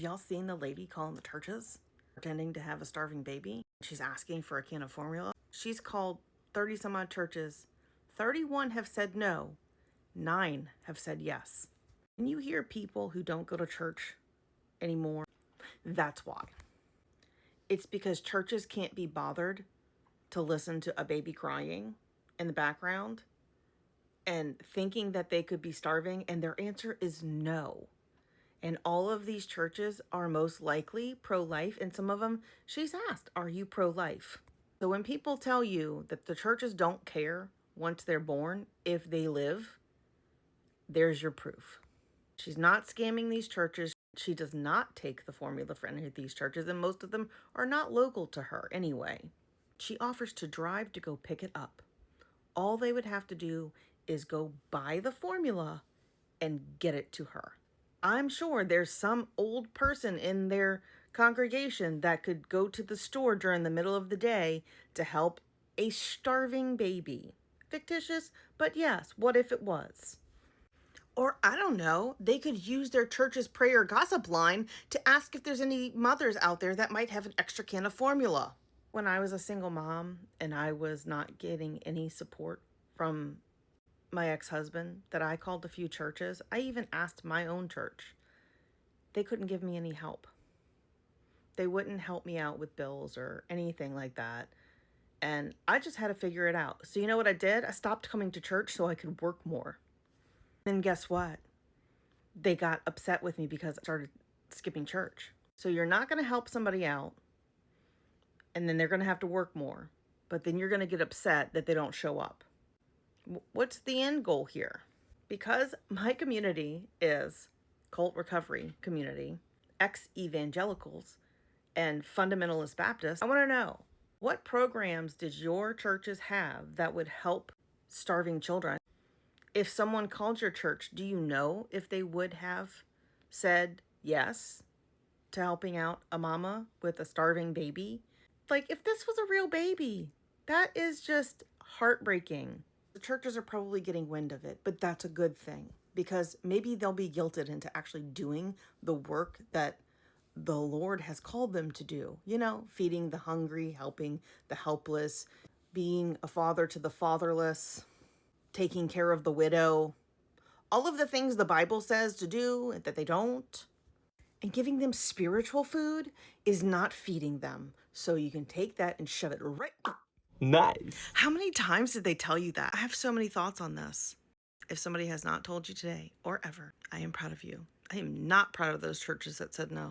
y'all seen the lady calling the churches, pretending to have a starving baby? She's asking for a can of formula. She's called 30 some odd churches. 31 have said no. 9 have said yes. And you hear people who don't go to church anymore. That's why. It's because churches can't be bothered to listen to a baby crying in the background and thinking that they could be starving, and their answer is no. And all of these churches are most likely pro-life, and some of them, she's asked, are you pro-life? So when people tell you that the churches don't care once they're born if they live, there's your proof. She's not scamming these churches. She does not take the formula for any of these churches, and most of them are not local to her anyway. She offers to drive to go pick it up. All they would have to do is go buy the formula and get it to her. I'm sure there's some old person in their congregation that could go to the store during the middle of the day to help a starving baby. Fictitious, but yes, what if it was? Or I don't know, they could use their church's prayer gossip line to ask if there's any mothers out there that might have an extra can of formula. When I was a single mom and I was not getting any support from my ex-husband, that I called a few churches. I even asked my own church. They couldn't give me any help. They wouldn't help me out with bills or anything like that. And I just had to figure it out. So you know what I did? I stopped coming to church so I could work more. And guess what? They got upset with me because I started skipping church. So you're not going to help somebody out, and then they're going to have to work more. But then you're going to get upset that they don't show up. What's the end goal here? Because my community is cult recovery community, ex-evangelicals, and fundamentalist Baptists, I want to know, what programs did your churches have that would help starving children? If someone called your church, do you know if they would have said yes to helping out a mama with a starving baby? Like, if this was a real baby, that is just heartbreaking. The churches are probably getting wind of it, but that's a good thing because maybe they'll be guilted into actually doing the work that the Lord has called them to do. You know, feeding the hungry, helping the helpless, being a father to the fatherless, taking care of the widow. All of the things the Bible says to do that they don't. And giving them spiritual food is not feeding them. So you can take that and shove it right up. Nice. How many times did they tell you that? I have so many thoughts on this. If somebody has not told you today or ever, I am proud of you. I am not proud of those churches that said no.